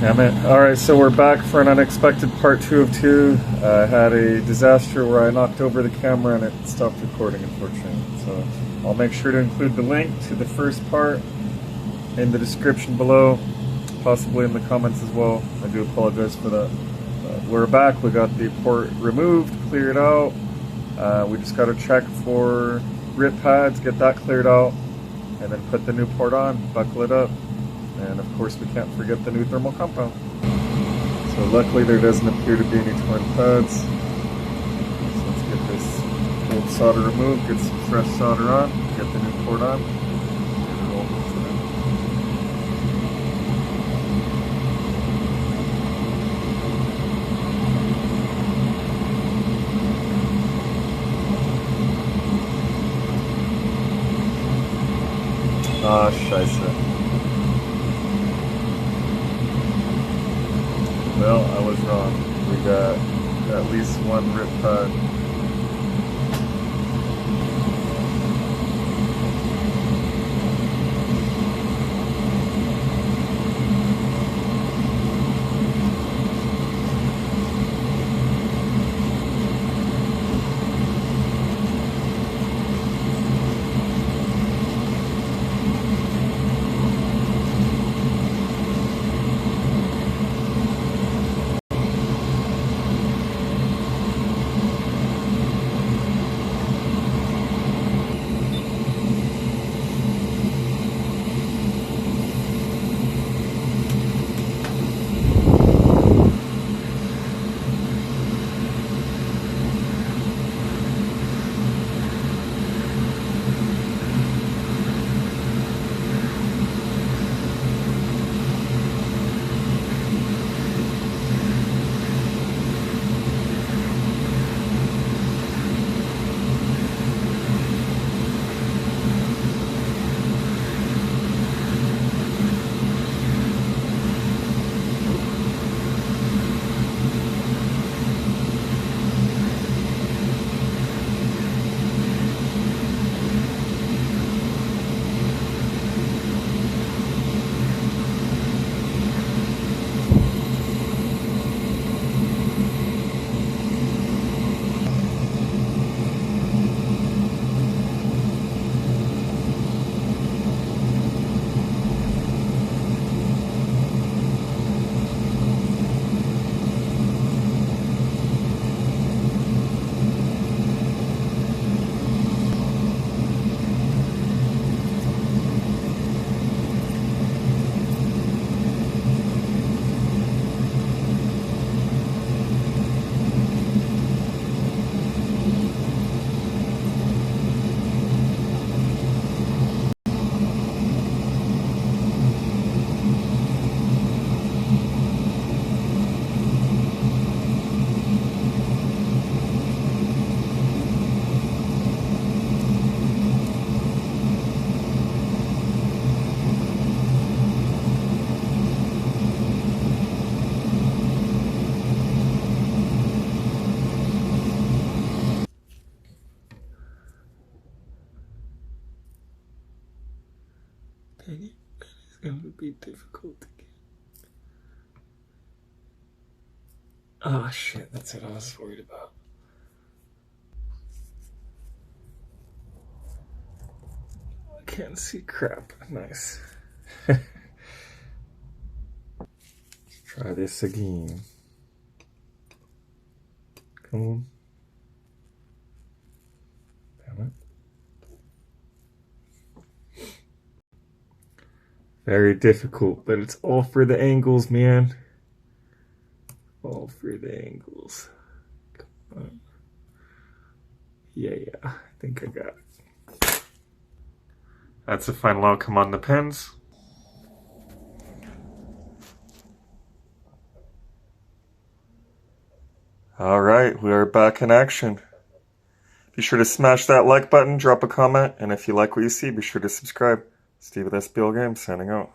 Damn it. Alright, so we're back for an unexpected part 2 of 2. I had a disaster where I knocked over the camera and it stopped recording, unfortunately. So I'll make sure to include the link to the first part in the description below, possibly in the comments as well. I do apologize for that. We're back, we got the port removed, cleared out. We just got to check for rip pads, get that cleared out, and then put the new port on, buckle it up. And of course we can't forget the new thermal compound. So luckily there doesn't appear to be any torn pads. So let's get this old solder removed, get some fresh solder on, get the new port on. Ah, scheisse. Well, I was wrong. We got at least one rip pad. Dang it, it's gonna be difficult to get. Oh shit, that's what I was worried about. I can't see crap. Nice. Let's try this again. Come on. Damn it. Very difficult, but it's all for the angles, man. All for the angles. Come on. Yeah, I think I got it. That's the final outcome on the pens. Alright, we are back in action. Be sure to smash that like button, drop a comment, and if you like what you see, be sure to subscribe. Steve with SBL Games, signing out.